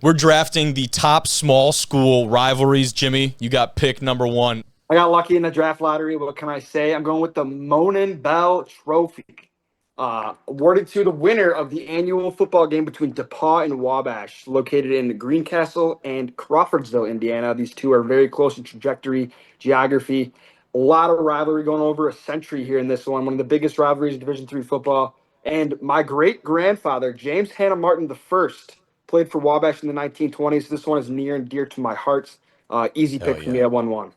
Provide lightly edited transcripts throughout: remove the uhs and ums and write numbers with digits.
We're drafting the top small school rivalries. Jimmy, you got pick number one. I got lucky in the draft lottery. What can I say? I'm going with the Monin Bell Trophy, awarded to the winner of the annual football game between DePaul and Wabash, located in Greencastle and Crawfordsville, Indiana. These two are very close in trajectory, geography. A lot of rivalry going over a century here in this one of the biggest rivalries in Division III football. And my great-grandfather, James Hannah Martin I, played for Wabash in the 1920s. This one is near and dear to my heart. Easy Hell pick for me yeah. at 1-1.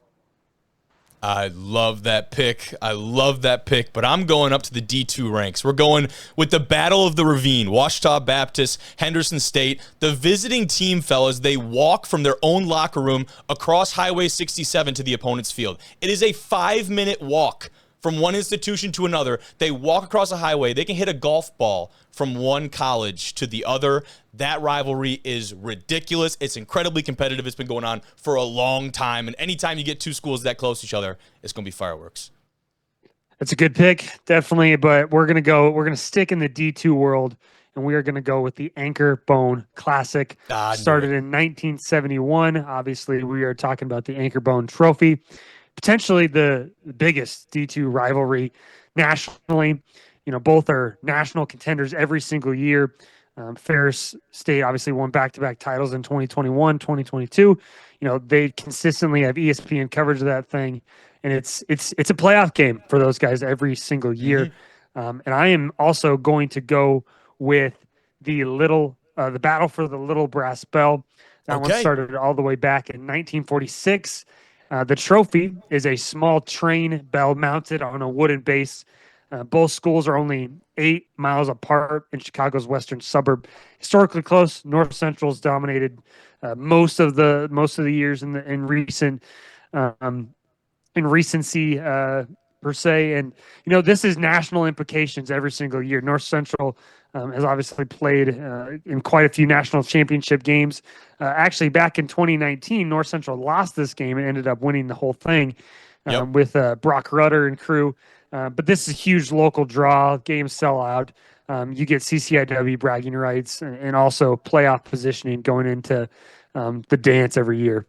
I love that pick. But I'm going up to the D2 ranks. We're going with the Battle of the Ravine, Ouachita Baptist, Henderson State. The visiting team, fellas, they walk from their own locker room across Highway 67 to the opponent's field. It is a 5-minute walk from one institution to another. They walk across a highway. They can hit a golf ball from one college to the other. That rivalry is ridiculous. It's incredibly competitive. It's been going on for a long time. And anytime you get two schools that close to each other, it's going to be fireworks. That's a good pick, definitely. But we're gonna stick in the D2 world, and we are gonna go with the Anchor Bone Classic. Started in 1971. Obviously, we are talking about the Anchor Bone Trophy, potentially the biggest D2 rivalry nationally. You know, both are national contenders every single year. Ferris State obviously won back-to-back titles in 2021, 2022. You know, they consistently have ESPN coverage of that thing, and it's a playoff game for those guys every single year. And I am also going to go with the battle for the Little Brass Bell. That one started all the way back in 1946. The trophy is a small train bell mounted on a wooden base. Both schools are only 8 miles apart in Chicago's western suburb. Historically close. North Central's dominated most of the years in recency per se. And you know, this is national implications every single year. North Central has obviously played in quite a few national championship games. Actually, back in 2019, North Central lost this game and ended up winning the whole thing with Brock Rutter and crew. But this is a huge local draw. Games sell out. You get CCIW bragging rights and also playoff positioning going into the dance every year.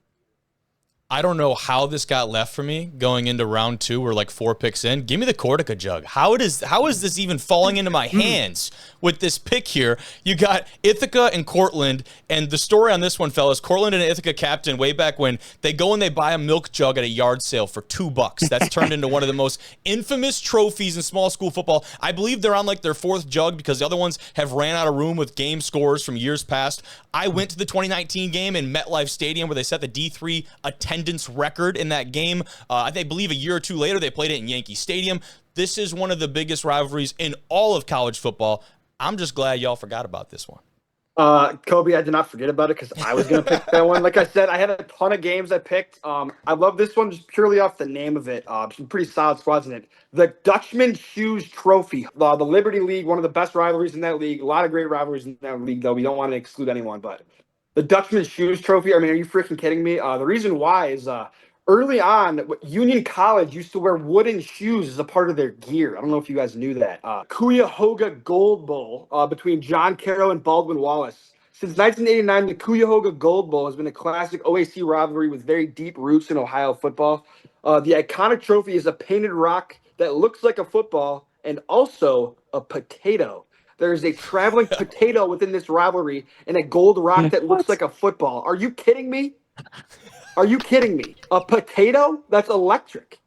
I don't know how this got left for me going into round two. We're like 4 picks in. Give me the Cortica jug. How is this even falling into my hands with this pick here? You got Ithaca and Cortland, and the story on this one, fellas, Cortland and Ithaca captain way back when, they go and they buy a milk jug at a yard sale for $2. That's turned into one of the most infamous trophies in small school football. I believe they're on like their 4th jug because the other ones have ran out of room with game scores from years past. I went to the 2019 game in MetLife Stadium where they set the D3 attendance record in that game. I believe a year or two later they played it in Yankee Stadium. This is one of the biggest rivalries in all of college football. I'm just glad y'all forgot about this one. Kobe, I did not forget about it because I was going to pick that one. Like I said, I had a ton of games I picked. I love this one just purely off the name of it. Some pretty solid squads in it. The Dutchman Shoes Trophy, the Liberty League, one of the best rivalries in that league. A lot of great rivalries in that league, though. We don't want to exclude anyone, but the Dutchman Shoes Trophy, I mean, are you freaking kidding me? The reason why is early on, Union College used to wear wooden shoes as a part of their gear. I don't know if you guys knew that. Cuyahoga Gold Bowl between John Carroll and Baldwin Wallace. Since 1989, the Cuyahoga Gold Bowl has been a classic OAC rivalry with very deep roots in Ohio football. The iconic trophy is a painted rock that looks like a football and also a potato. There is a traveling potato within this rivalry and a gold rock that looks like a football. Are you kidding me? Are you kidding me? A potato? That's electric.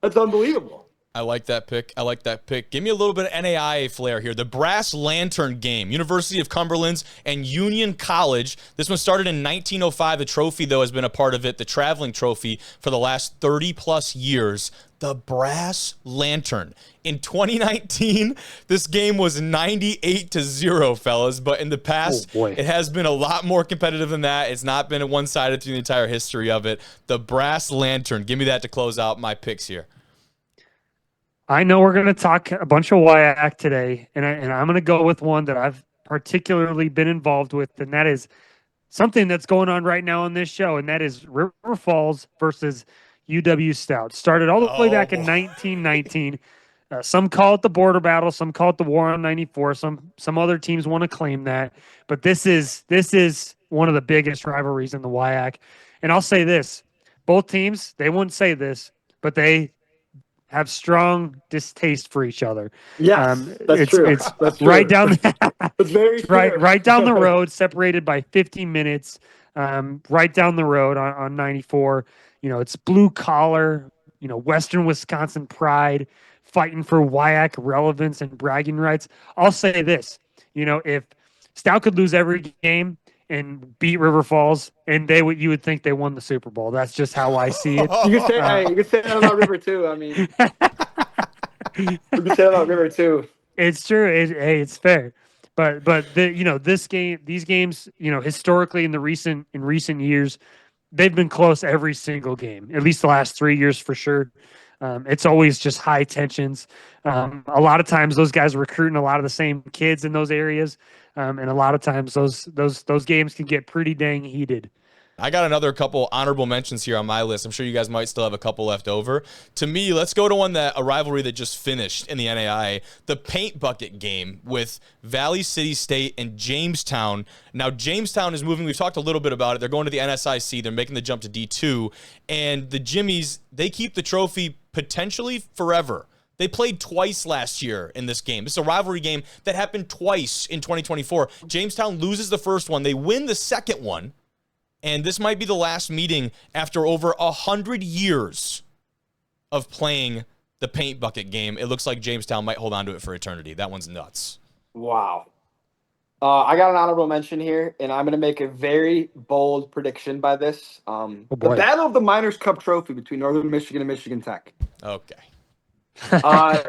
That's unbelievable. I like that pick. Give me a little bit of NAIA flair here. The Brass Lantern Game, University of Cumberland's and Union College. This one started in 1905. The trophy, though, has been a part of it, the traveling trophy, for the last 30-plus years. The Brass Lantern. In 2019, this game was 98-0, fellas, but in the past, it has been a lot more competitive than that. It's not been one-sided through the entire history of it. The Brass Lantern. Give me that to close out my picks here. I know we're going to talk a bunch of WIAC today, and I'm going to go with one that I've particularly been involved with, and that is something that's going on right now on this show, and that is River Falls versus UW Stout. Started all the way back in 1919. Some call it the border battle, some call it the war on 94. Some other teams want to claim that, but this is one of the biggest rivalries in the WIAC. And I'll say this, both teams, they wouldn't say this, but they have strong distaste for each other. Yes, that's It's true. it's That's right true. down It's very true. right down the road, separated by 50 minutes. Right down the road on 94. It's blue collar, Western Wisconsin pride, fighting for WIAC relevance and bragging rights. I'll say this, if Stout could lose every game and beat River Falls, and you would think they won the Super Bowl. That's just how I see it. You can say, hey, you can say that about River too. I mean, you can say that about River too. It's true. It's fair, but these games, historically in recent years, they've been close every single game. At least the last 3 years for sure. It's always just high tensions. A lot of times those guys are recruiting a lot of the same kids in those areas, and a lot of times those games can get pretty dang heated. I got another couple honorable mentions here on my list. I'm sure you guys might still have a couple left over. To me, let's go to a rivalry that just finished in the NAIA, the paint bucket game with Valley City State and Jamestown. Now, Jamestown is moving. We've talked a little bit about it. They're going to the NSIC. They're making the jump to D2. And the Jimmies, they keep the trophy potentially forever. They played twice last year in this game. This is a rivalry game that happened twice in 2024. Jamestown loses the first one. They win the second one. And this might be the last meeting after over 100 years of playing the paint bucket game. It looks like Jamestown might hold on to it for eternity. That one's nuts. Wow. I got an honorable mention here, and I'm going to make a very bold prediction by this. The Battle of the Miners Cup Trophy between Northern Michigan and Michigan Tech. Okay.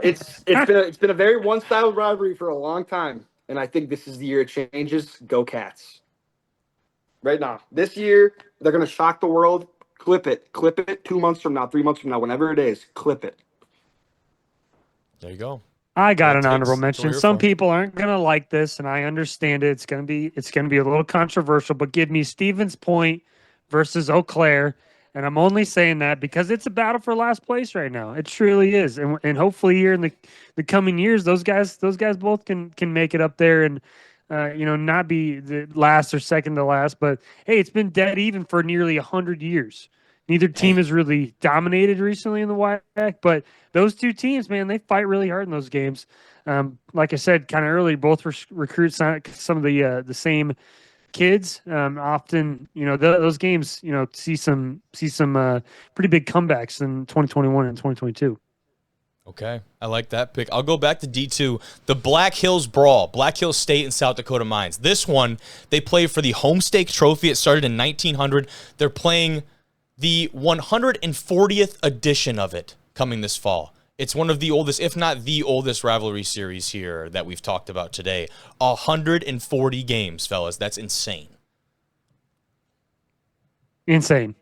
It's been a very one-sided rivalry for a long time, and I think this is the year it changes. Go Cats. Right now. This year, they're going to shock the world. Clip it. 2 months from now, 3 months from now, whenever it is, clip it. There you go. I got an honorable mention. Some people aren't going to like this, and I understand it. It's going to be a little controversial, but give me Stevens Point versus Eau Claire, and I'm only saying that because it's a battle for last place right now. It truly is, and hopefully here in the coming years, those guys both can make it up there and not be the last or second to last. But hey, it's been dead even for nearly 100 years. Neither team has really dominated recently in the WIAC, but those two teams, man, they fight really hard in those games. Like I said, kind of early, both recruit some of the same kids. Often, those games, see some pretty big comebacks in 2021 and 2022. Okay, I like that pick. I'll go back to D2. The Black Hills Brawl, Black Hills State and South Dakota Mines. This one, they play for the Homestake Trophy. It started in 1900. They're playing the 140th edition of it coming this fall. It's one of the oldest, if not the oldest rivalry series here that we've talked about today. 140 games, fellas. That's insane. Insane.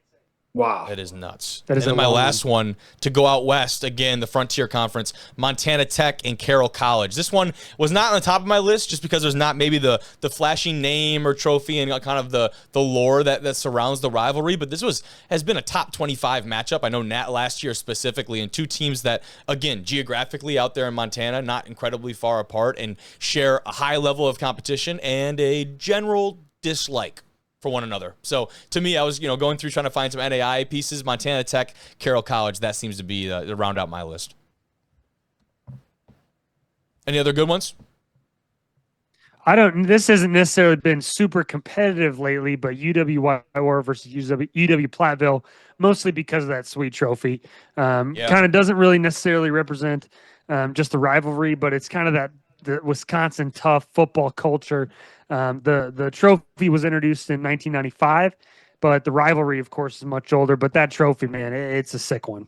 Wow. That is nuts. That is and then my last one to go out west, again, the Frontier Conference, Montana Tech and Carroll College. This one was not on the top of my list just because there's not maybe the flashy name or trophy and kind of the lore that surrounds the rivalry, but this has been a top 25 matchup. I know Nat last year specifically, and two teams that, again, geographically out there in Montana, not incredibly far apart, and share a high level of competition and a general dislike for one another. So to me, I was going through trying to find some NAIA pieces. Montana Tech, Carroll College, that seems to be to round out my list. Any other good ones? This hasn't necessarily been super competitive lately, but UW-Whitewater versus UW-Platteville, mostly because of that sweet trophy. Kind of doesn't really necessarily represent just the rivalry, but it's kind of the Wisconsin tough football culture. The trophy was introduced in 1995, but the rivalry, of course, is much older. But that trophy, man, it's a sick one.